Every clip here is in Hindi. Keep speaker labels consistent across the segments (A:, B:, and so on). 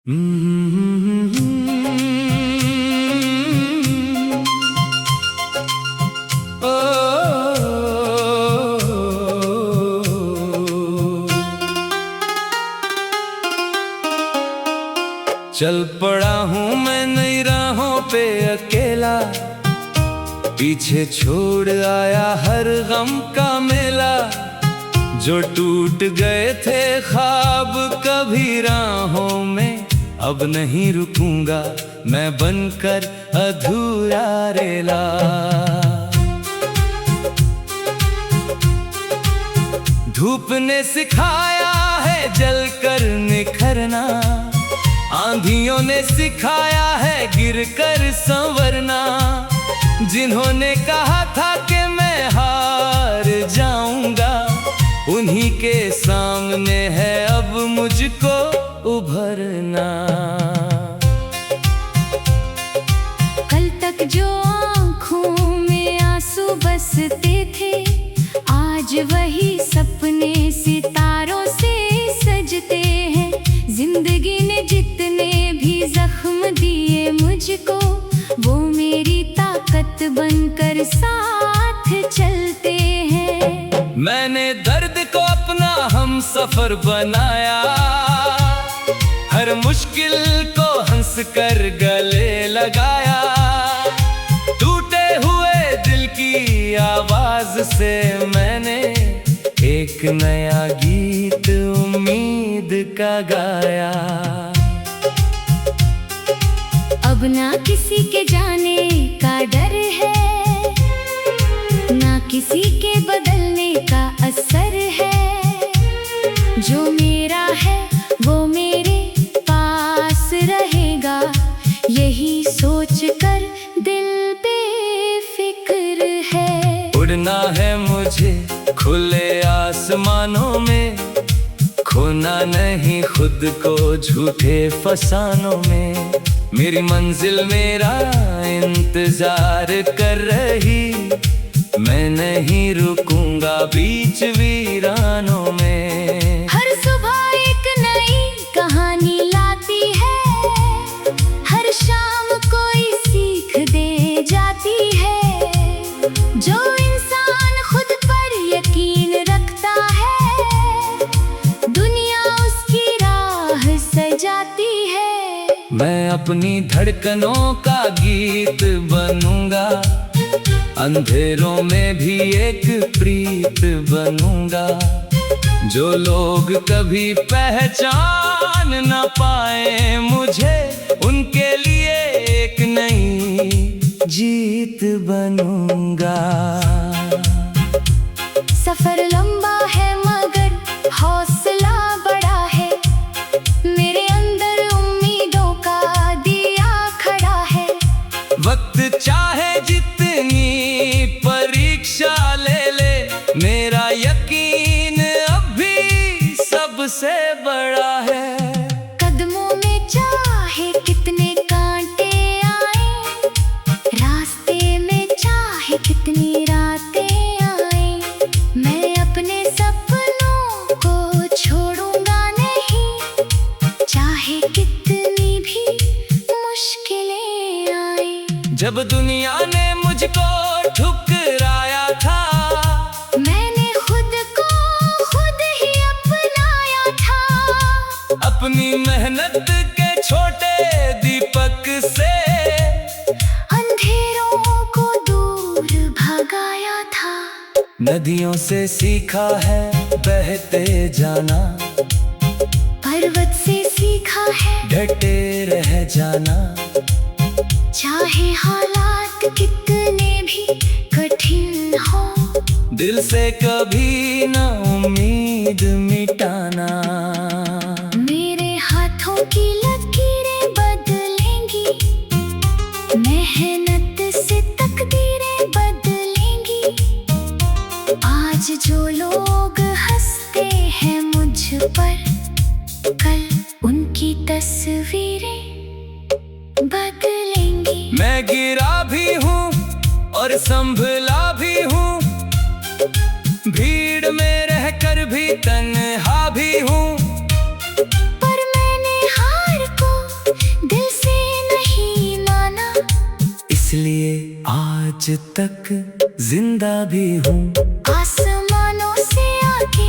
A: चल पड़ा हूँ मैं नई राहों पे अकेला, पीछे छोड़ आया हर गम का मेला। जो टूट गए थे ख्वाब कभी राहों में, अब नहीं रुकूंगा मैं बनकर अधूरा रेला। धूप ने सिखाया है जलकर निखरना, आंधियों ने सिखाया है गिरकर संवरना। जिन्होंने कहा था कि मैं हार जाऊंगा, उन्हीं के सामने है अब मुझको उभरना।
B: कल तक जो आँखों में आंसू बसते थे, आज वही सपने सितारों से सजते हैं। जिंदगी ने जितने भी जख्म दिए मुझको, वो मेरी ताकत बनकर साथ चलते हैं।
A: मैंने दर्द को अपना हम सफर बनाया, हर मुश्किल को हंस कर गले लगाया। टूटे हुए दिल की आवाज से मैंने एक नया गीत उम्मीद का गाया।
B: अब ना किसी के जाने का डर है, ना किसी के बदलने का असर है। जो मेरा है वो मेरे पास रहेगा, यही सोच कर दिल बेफिक्र है।
A: उड़ना है मुझे खुले आसमानों में, खोना नहीं खुद को झूठे फसानों में। मेरी मंजिल मेरा इंतजार कर रही, मैं नहीं रुकूंगा बीच वीरानों में।
B: हर सुबह एक नई कहानी लाती है, हर शाम कोई सीख दे जाती है। जो इंसान खुद पर यकीन रखता है, दुनिया उसकी राह सजाती है।
A: मैं अपनी धड़कनों का गीत बनूंगा, अंधेरों में भी एक प्रीत बनूंगा। जो लोग कभी पहचान न पाए मुझे, उनके लिए एक नई जीत बनूंगा।
B: सफर लंबा है मगर हौसला बड़ा है, मेरे अंदर उम्मीदों का दिया खड़ा है।
A: वक्त चाहे जितनी परीक्षा ले ले, मेरा यकीन अभी सबसे बड़ा है।
B: कदमों में चाहे कितने कांटे आए, रास्ते में चाहे कितनी रातें आए, मैं अपने सपनों को छोड़ूंगा नहीं, चाहे कितनी भी मुश्किलें आए।
A: जब दुनिया ने मुझको ठुकराया था,
B: मैंने खुद को खुद ही अपनाया था।
A: अपनी मेहनत के छोटे दीपक से
B: अंधेरों को दूर भगाया था।
A: नदियों से सीखा है बहते जाना,
B: पर्वत से सीखा है
A: डटे रह जाना।
B: चाहे हालात कितने भी कठिन हो,
A: दिल से कभी न उम्मीद मिटाना।
B: मेरे हाथों की लकीरें बदलेंगी, मेहनत से तकदीरें बदलेंगी। आज जो लोग हंसते हैं मुझ पर, कल उनकी तस्वीरें बदलेंगी।
A: मैं गिरा भी हूँ और संभला भी हूँ, भीड़ में रहकर भी तन्हा भी हूँ।
B: पर मैंने हार को
A: आज तक जिंदा भी हूँ।
B: आसमानों से आगे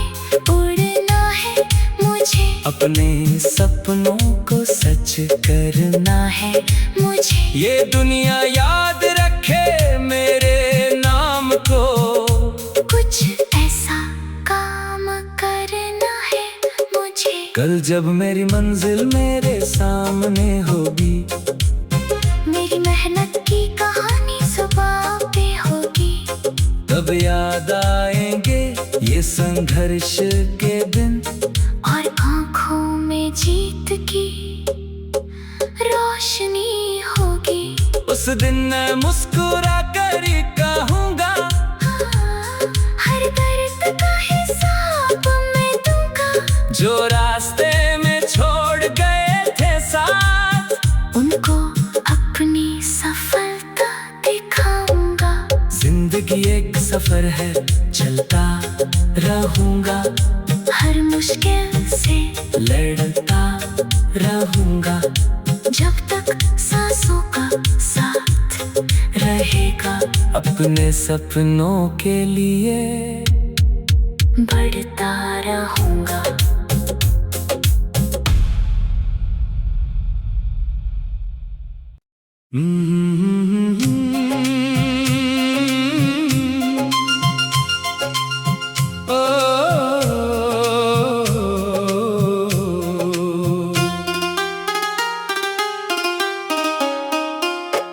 B: उड़ना है मुझे,
A: अपने सपनों को सच करना
B: है मुझे।
A: ये दुनिया याद रखे मेरे नाम को,
B: कुछ ऐसा काम करना है मुझे।
A: कल जब मेरी मंजिल मेरे सामने होगी,
B: मेरी मेहनत की कहानी सुबह पे होगी,
A: तब याद आएंगे ये संघर्ष के दिन,
B: और आँखों में जीत की रोशनी होगी।
A: उस दिन मैं मुस्कुरा कर ही कहूँगा,
B: हर दर्द का हिसाब मैं दूंगा।
A: जो रास्ते में छोड़ गए थे साथ,
B: उनको अपनी सफलता दिखाऊंगा।
A: जिंदगी एक सफर है, चलता रहूँगा,
B: हर मुश्किल से
A: लड़ता रहूँगा,
B: जब तक सांसों का साथ रहेगा।
A: अपने सपनों के लिए
B: बढ़ता रहूंगा।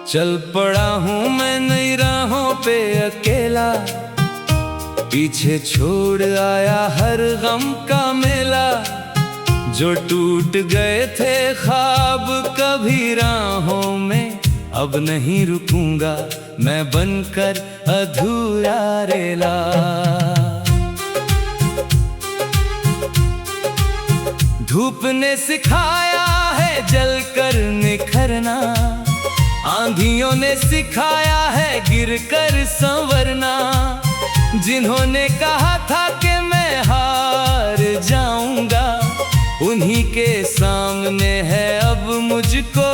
A: चल पड़ा हूँ मैं नई राहों पे अकेला, पीछे छोड़ आया हर गम का मेला। जो टूट गए थे ख्वाब कभी राहों में, अब नहीं रुकूंगा मैं बनकर अधूरा रेला। धूप ने सिखाया है जलकर निखरना, आंधियों ने सिखाया है गिरकर संवरना। जिन्होंने कहा था कि मैं हार जाऊंगा, उन्हीं के सामने है अब मुझको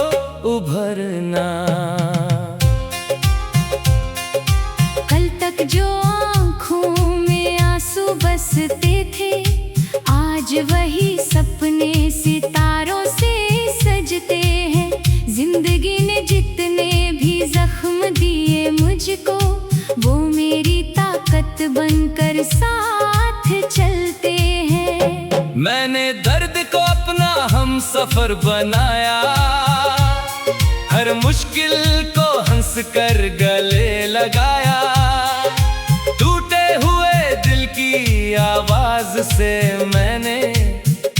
A: उभरना।
B: कल तक जो आँखों में आंसू बसते थे, आज वही सपने सितारों से सजते हैं। जिंदगी ने जितने भी जख्म दिए मुझको, वो मेरी ताकत बनकर साथ चलते हैं।
A: मैंने दर्द को अपना हम सफर बनाया, हर मुश्किल को हंस कर गले लगाया। टूटे हुए दिल की आवाज से मैंने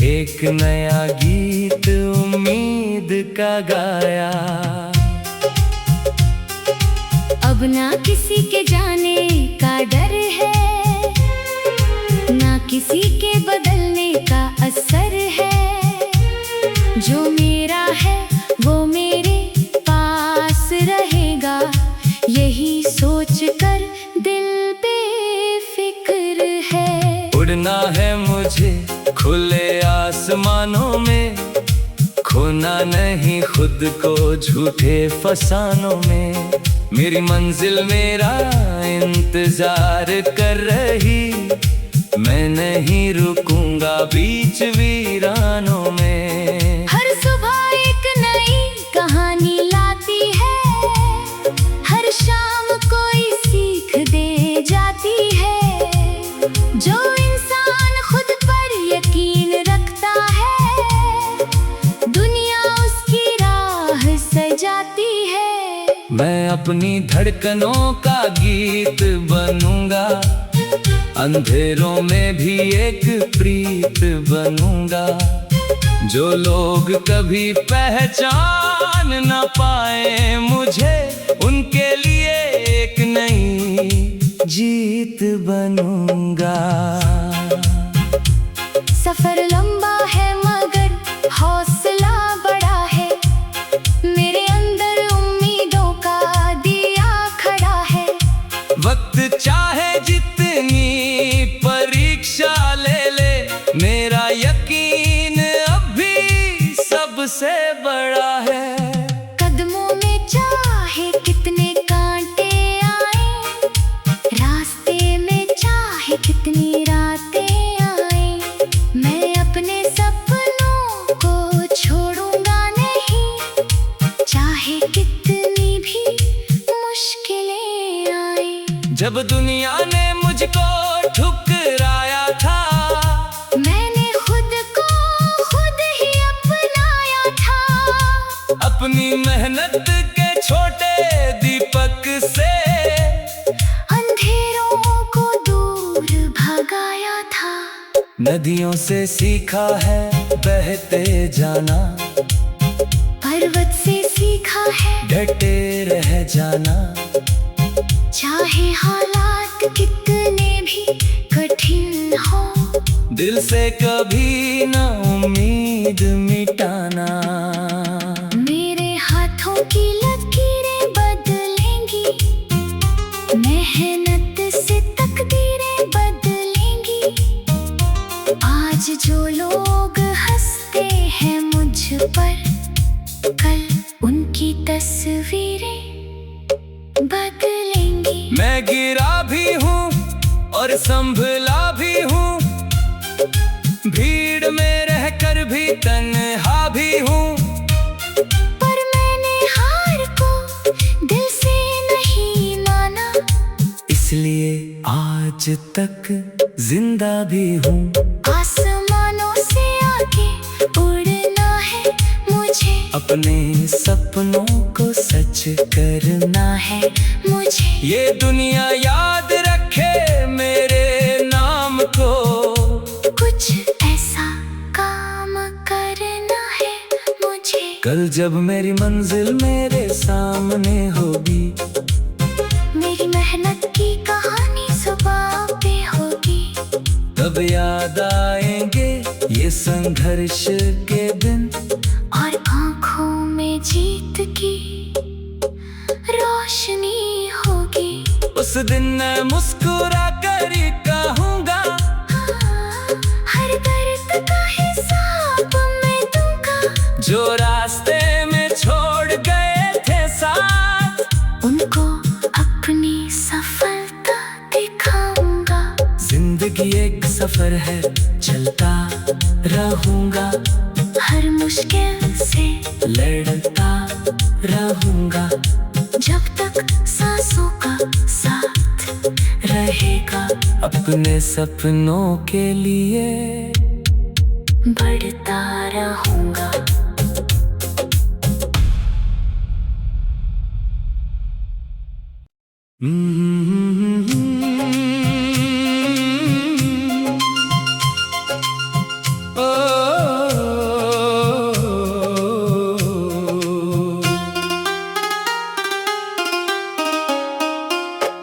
A: एक नया गीत उम्मीद का गाया।
B: अब ना किसी के जाने का डर है, ना किसी के बदलने का असर है। जो मेरा है वो मेरे पास रहेगा, यही सोच कर दिल बेफिक्र है।
A: उड़ना है मुझे खुले आसमानों में, खोना नहीं खुद को झूठे फसानों में। मेरी मंजिल मेरा इंतजार कर रही, मैं नहीं रुकूंगा बीच वीरानों में।
B: हर सुबह एक नई कहानी लाती है, हर शाम कोई सीख दे जाती है। जो इंसान खुद पर यकीन रखता है, दुनिया उसकी राह सजाती है।
A: मैं अपनी धड़कनों का गीत बनूंगा, अंधेरों में भी एक प्रीत बनूंगा। जो लोग कभी पहचान न पाए मुझे, उनके लिए एक नई जीत बनूंगा।
B: सफर लंबा है मगर हौसला बड़ा है, मेरे अंदर उम्मीदों का दिया खड़ा है।
A: वक्त चाहे जितनी परीक्षा ले ले, मेरा यकीन अब भी सबसे बड़ा है।
B: कदमों में चाहे कितने कांटे
A: जब दुनिया ने मुझको ठुकराया था,
B: मैंने खुद को खुद ही अपनाया था।
A: अपनी मेहनत के छोटे दीपक से
B: अंधेरों को दूर भगाया था।
A: नदियों से सीखा है बहते जाना,
B: पर्वत से सीखा है
A: डटे रह जाना।
B: चाहे हालात कितने भी कठिन हो,
A: दिल से कभी न उम्मीद मिटाना।
B: मेरे हाथों की लकीरें बदलेंगी, मेहनत से तकदीरें बदलेंगी। आज जो लोग हंसते हैं मुझ पर, कल उनकी तस्वीरें बदलेंगी।
A: मैं गिरा भी हूँ और संभला भी हूँ, भीड़ में रहकर भी तन्हा भी हूँ।
B: पर मैंने हार को दिल से नहीं माना,
A: इसलिए आज तक जिंदा भी हूँ।
B: आसमानों से आगे उड़ना है मुझे,
A: अपने सपनों को सच करना
B: है मुझे।
A: ये दुनिया याद रखे मेरे नाम को,
B: कुछ ऐसा काम करना है मुझे।
A: कल जब मेरी मंजिल मेरे सामने होगी,
B: मेरी मेहनत की कहानी जुबां पे होगी,
A: तब याद आएंगे ये संघर्ष के दिन,
B: और आंखों में जीत की रोशनी होगी।
A: उस दिन मैं मुस्कुरा कर ही कहूँगा,
B: हर दर्द का हिसाब मैं दूंगा।
A: जो रास्ते में छोड़ गए थे साथ,
B: उनको अपनी सफलता दिखाऊंगा।
A: जिंदगी एक सफर है, चलता रहूँगा,
B: हर मुश्किल से
A: लड़ता रहूँगा।
B: जब तक सांसों का साथ रहेगा,
A: अपने सपनों के लिए
B: बढ़ता रहूंगा।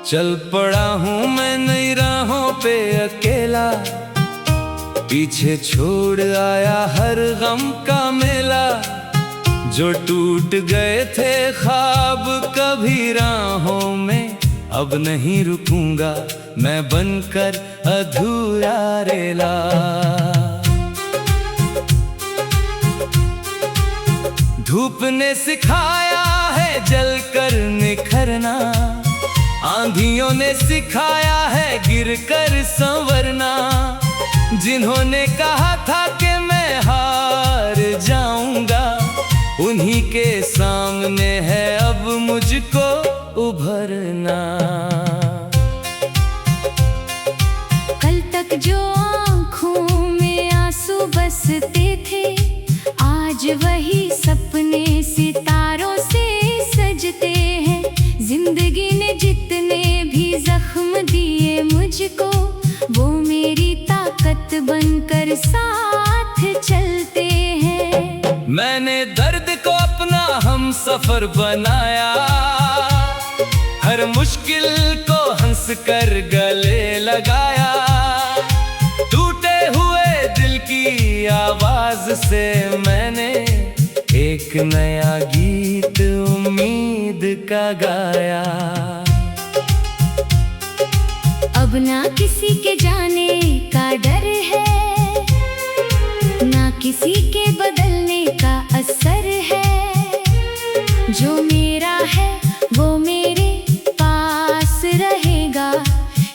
A: चल पड़ा हूँ मैं नई राहों पे अकेला, पीछे छोड़ आया हर गम का मेला। जो टूट गए थे ख्वाब कभी राहों में, अब नहीं रुकूंगा मैं बनकर अधूरा रेला। धूप ने सिखाया है जलकर निखरना, आंधियों ने सिखाया है गिरकर संवरना। जिन्होंने कहा था कि मैं हार जाऊंगा, उन्हीं के सामने है अब मुझको उभरना।
B: कल तक जो आँखों में आंसू बसते थे, आज वही सपने सितारों से सजते हैं। जिंदगी ने जितने भी जख्म दिए मुझको, वो मेरी ताकत बनकर साथ चलते हैं।
A: मैंने दर्द को अपना हम सफर बनाया, हर मुश्किल को हंस कर गले लगाया। टूटे हुए दिल की आवाज से मैंने एक नया गीत उम्मीद का गाया।
B: अब ना किसी के जाने का डर है, ना किसी के बदलने का असर है। जो मेरा है वो मेरे पास रहेगा,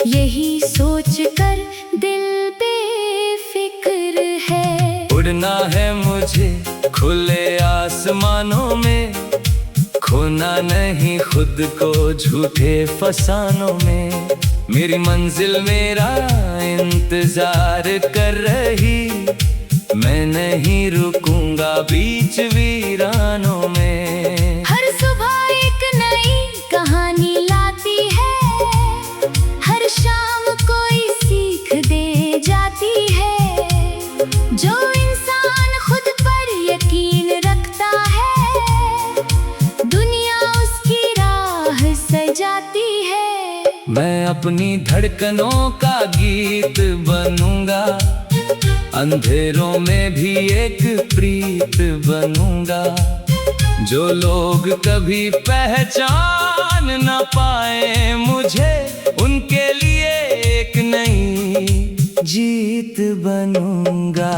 B: यही सोच कर दिल बेफिक्र है।
A: उड़ना है मुझे खुले आसमानों में, खो खोना नहीं खुद को झूठे फसानों में। मेरी मंजिल मेरा इंतजार कर रही, मैं नहीं रुकूंगा बीच वीरानों में।
B: हर सुबह एक नई कहानी लाती है, हर शाम कोई सीख दे जाती है। जो इंसान खुद पर यकीन रखता है, दुनिया उसकी राह सजाती है।
A: मैं अपनी धड़कनों का गीत बनूंगा, अंधेरों में भी एक प्रीत बनूंगा। जो लोग कभी पहचान न पाए मुझे, उनके लिए एक नई जीत बनूंगा।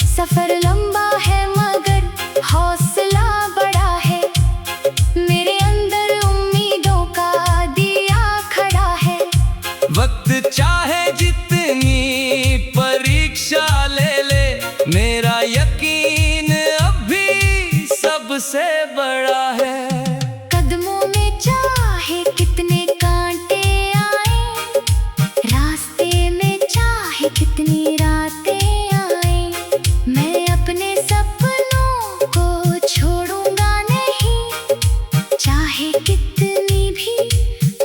B: सफर लंबा है मगर हौसला बड़ा है, मेरे अंदर उम्मीदों का दिया खड़ा है।
A: वक्त चाहे जितनी परीक्षा ले ले, मेरा यकीन अभी सबसे बड़ा है।
B: कदमों में चाहे कितने कांटे आए, रास्ते में चाहे कितनी रातें आए, मैं अपने सपनों को छोड़ूंगा नहीं, चाहे कितनी भी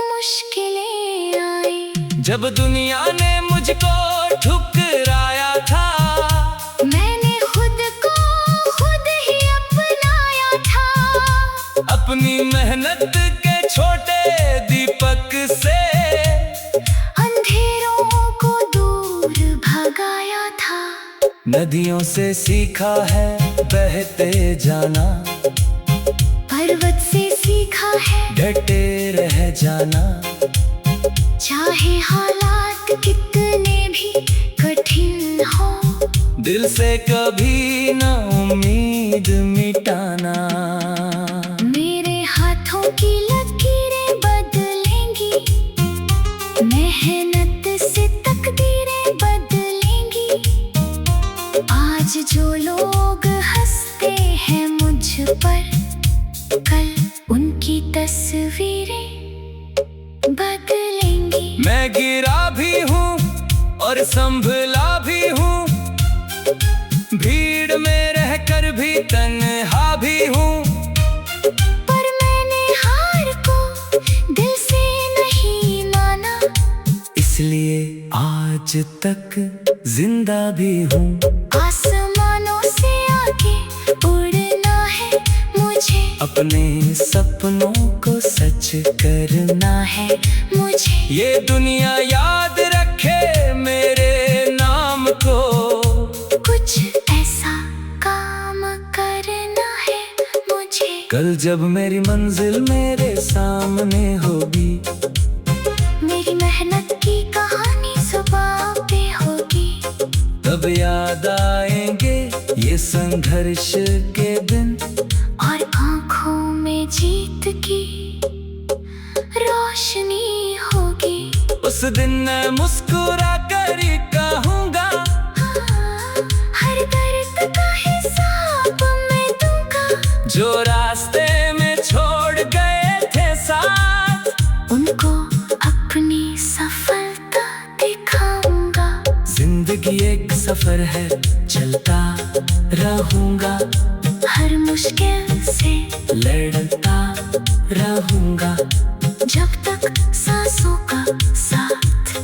B: मुश्किलें आए।
A: जब दुनिया ने मुझको ठुकराया था,
B: मैंने खुद को खुद ही अपनाया था।
A: अपनी मेहनत के छोटे दीपक से
B: अंधेरों को दूर भगाया था।
A: नदियों से सीखा है बहते जाना,
B: पर्वत से सीखा है
A: डटे रह जाना।
B: चाहे हालात कितने भी कठिन हो,
A: दिल से कभी न उम्मीद मिटाना।
B: मेरे हाथों की लकीरें बदलेंगी, मेहनत से तकदीरें बदलेंगी। आज जो लोग हंसते हैं मुझ पर, कल उनकी तस्वीरें बदलेंगी।
A: मैं गिरा भी हूँ और संभला भी हूँ, भीड़ में रहकर भी तन्हा भी हूँ।
B: पर मैंने हार को दिल से नहीं माना,
A: इसलिए आज तक जिंदा भी हूँ।
B: आसमानों से आगे उड़ना है मुझे,
A: अपने सपनों को सच करना है
B: मुझे।
A: ये दुनिया याद रखे मेरे नाम को,
B: कुछ ऐसा काम करना है मुझे।
A: कल जब मेरी मंजिल मेरे सामने होगी,
B: मेरी मेहनत की कहानी जुबां पे होगी,
A: तब याद आएंगे ये संघर्ष के दिन,
B: और आंखों में जीत की रोशनी होगी।
A: उस दिन मैं मुस्कुरा कर ही कहूँगा,
B: हर दर्द का हिसाब मैं दूंगा।
A: जो रास्ते में छोड़ गए थे साथ,
B: उनको अपनी सफलता दिखाऊंगा।
A: जिंदगी एक सफर है, चलता रहूंगा,
B: हर मुश्किल से
A: लड़ता रहूंगा।
B: जब तक सांसों का साथ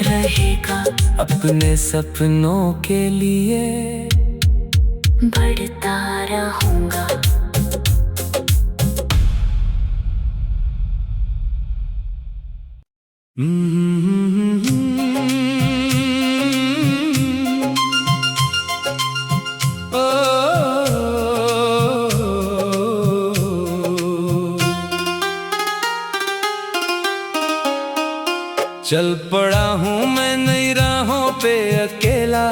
B: रहेगा,
A: अपने सपनों के लिए
B: बढ़ता रहूंगा।
A: चल पड़ा हूँ मैं नई राहों पे अकेला,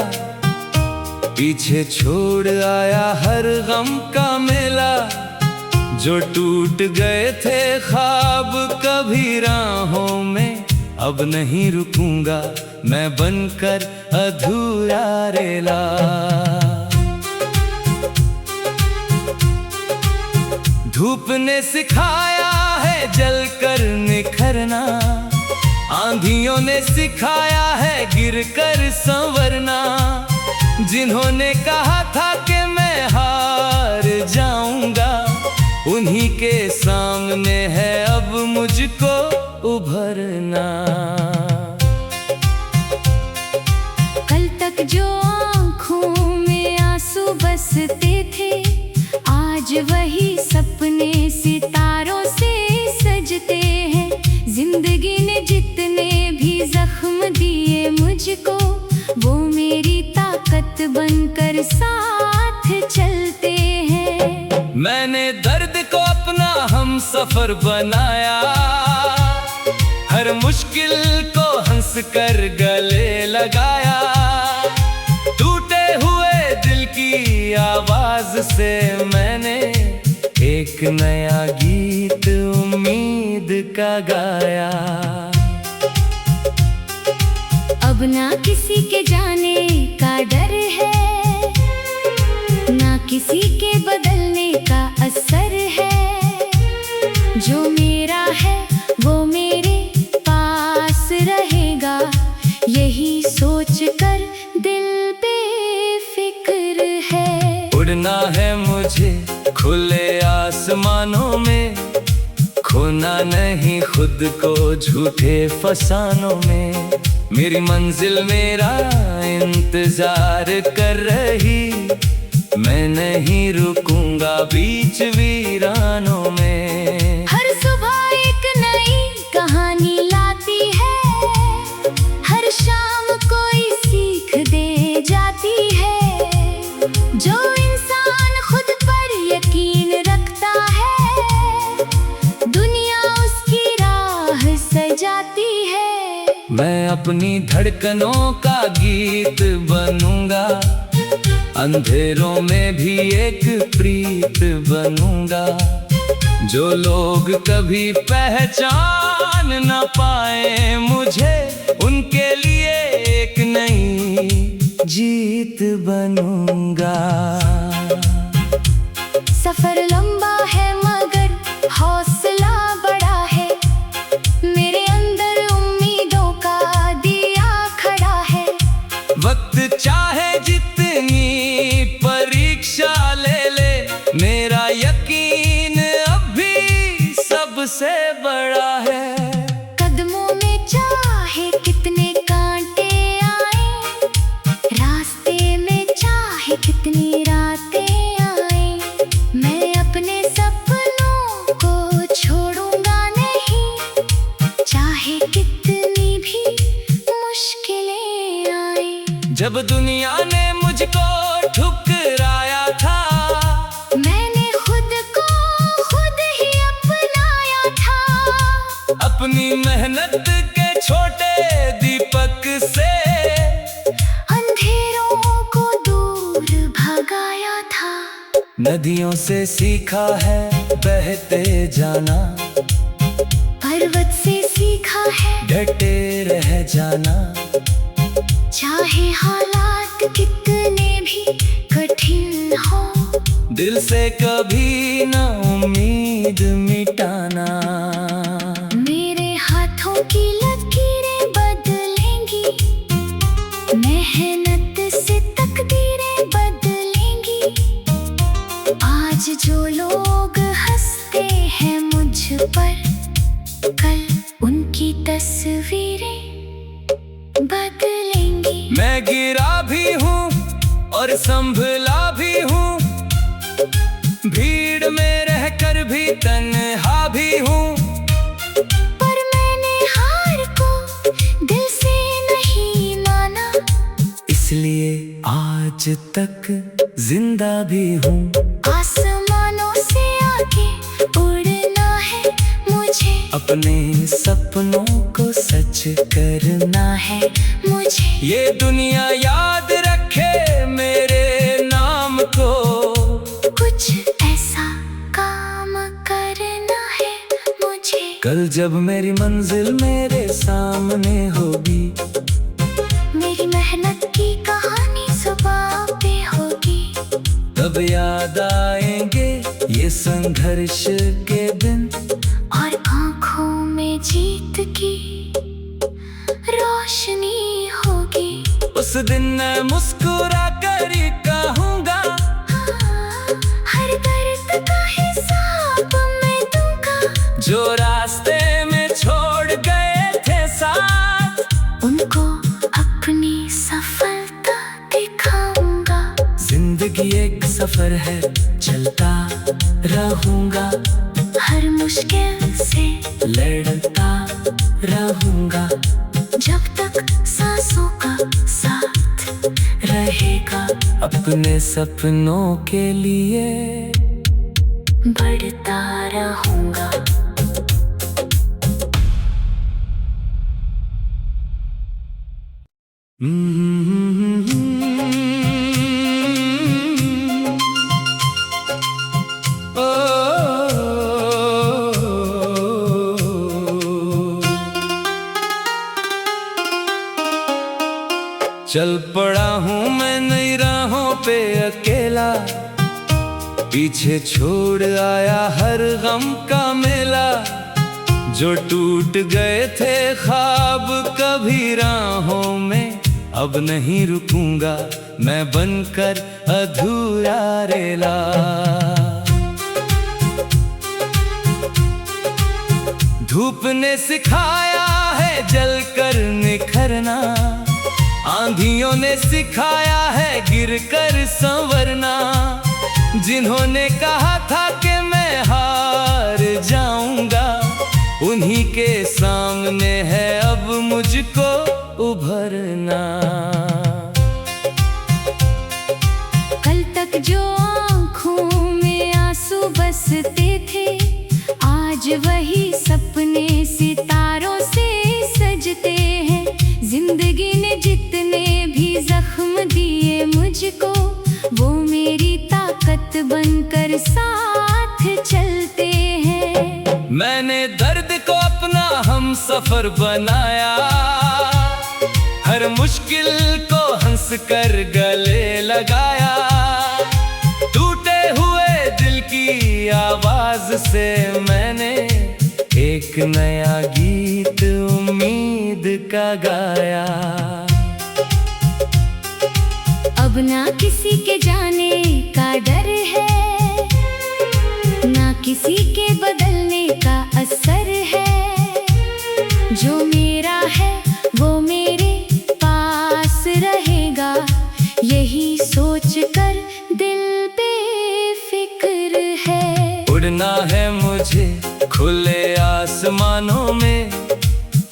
A: पीछे छोड़ आया हर गम का मेला। जो टूट गए थे ख्वाब कभी राहों में, अब नहीं रुकूंगा मैं बनकर अधूरा रेला। धूप ने सिखाया है जलकर निखरना, आंधियों ने सिखाया है गिरकर संवरना। जिन्होंने कहा था कि मैं हार जाऊंगा, उन्हीं के सामने है अब मुझको उभरना।
B: कल तक जो आँखों में आंसू बसते थे, आज वही सपने सितारों से सजते हैं। जिंदगी ने जितने भी जख्म दिए मुझको, वो मेरी ताकत बनकर साथ चलते हैं।
A: मैंने दर्द को अपना हम सफर बनाया, हर मुश्किल को हंस कर गले लगाया। टूटे हुए दिल की आवाज से मैंने एक नया गीत उम्मीद का गाया।
B: अब ना किसी के जाने का डर है, ना किसी के बदलने का असर है। जो मेरा है वो मेरे पास रहेगा, यही सोच कर दिल बेफिक्र है।
A: उड़ना है मुझे खुले आसमानों में, खोना नहीं खुद को झूठे फसानों में। मेरी मंजिल मेरा इंतजार कर रही, मैं नहीं रुकूंगा बीच वीरानों में।
B: हर सुबह एक नई कहानी लाती है, हर शाम कोई सीख दे जाती है। जो इंसान खुद पर यकीन रखता है, दुनिया उसकी राह सजाती है।
A: मैं अपनी धड़कनों का गीत बनूंगा, अंधेरों में भी एक प्रीत बनूंगा। जो लोग कभी पहचान न पाए मुझे, उनके लिए एक नई जीत बनूंगा।
B: सफर लंबा है मगर हौसला बड़ा है, मेरे अंदर उम्मीदों का दिया खड़ा है।
A: वक्त चाहे जितनी परीक्षा ले ले, मेरा यकीन अब भी सबसे बड़ा है।
B: कदमों में चाहे कितने कांटे आए, रास्ते में चाहे कितनी रातें आए, मैं अपने सपनों को छोड़ूंगा नहीं, चाहे कितनी भी मुश्किलें आए।
A: जब दुनिया ने मुझको ठुकराया था,
B: मैंने खुद को खुद ही अपनाया था।
A: अपनी मेहनत के छोटे दीपक से
B: अंधेरों को दूर भगाया था।
A: नदियों से सीखा है बहते जाना,
B: पर्वत से सीखा है
A: डटे रह जाना।
B: चाहे हालात कितने भी कठिन हो,
A: दिल से कभी न उम्मीद मिटाना।
B: मेरे हाथों की लकीरें बदलेंगी, मेहनत से तकदीरें बदलेंगी। आज जो लोग हंसते हैं मुझ पर, कल उनकी तस्वीरें बदलेंगी।
A: मैं गिरा भी हूँ और संभला भी हूँ, भीड़ में रहकर भी तन्हा भी हूँ।
B: पर मैंने हार को दिल से नहीं माना,
A: इसलिए आज तक जिंदा भी हूँ।
B: आसमानों से आगे उड़ना है मुझे,
A: अपने सपनों को सच करना
B: है मुझे।
A: ये दुनिया याद रखे मेरे नाम को,
B: कुछ ऐसा काम करना है मुझे।
A: कल जब मेरी मंजिल मेरे सामने होगी,
B: मेरी मेहनत की कहानी जुबां पे होगी,
A: तब याद आएंगे ये संघर्ष के दिन
B: और आंखों में जीत की रोशनी होगी।
A: उस दिन मैं मुस्कुरा कर ही कहूँगा,
B: हर दर्द का हिसाब मैं दूंगा।
A: जो रास्ते में छोड़ गए थे साथ,
B: उनको अपनी सफलता दिखाऊंगा।
A: जिंदगी एक सफर है, चलता रहूंगा,
B: हर मुश्किल से
A: लड़ता रहूंगा।
B: जब तक सांसों का साथ रहेगा,
A: अपने सपनों के लिए
B: बढ़ता रहूंगा।
A: चल पड़ा हूँ मैं नई राहों पे अकेला, पीछे छोड़ आया हर गम का मेला। जो टूट गए थे ख्वाब कभी राहों में, अब नहीं रुकूंगा मैं बनकर अधूरा रेला। धूप ने सिखाया है जलकर निखरना, आंधियों ने सिखाया है गिरकर संवरना। जिन्होंने कहा था कि मैं हार जाऊंगा, उन्हीं के सामने है अब मुझको उभरना।
B: कल तक जो आँखों में आंसू बसते थे, आज वही सपने सितारों से सजते हैं। जिंदगी ने जितने भी जख्म दिए मुझको, वो मेरी ताकत बनकर साथ चलते हैं।
A: मैंने दर्द को अपना हम सफर बनाया, हर मुश्किल को हंस कर गले लगाया। टूटे हुए दिल की आवाज से मैंने एक नया गीत उम्मीद का गाया।
B: अब ना किसी के जाने का डर है, ना किसी के बदलने का असर है। जो मेरा है वो मेरे पास रहेगा, यही सोच कर दिल बेफिक्र है।
A: उड़ना है मुझे खुले आसमानों में,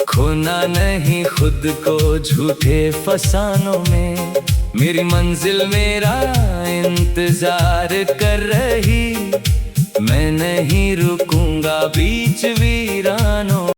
A: खोना नहीं खुद को झूठे फसानों में। मेरी मंजिल मेरा इंतजार कर रही, मैं नहीं रुकूंगा बीच वीरानों।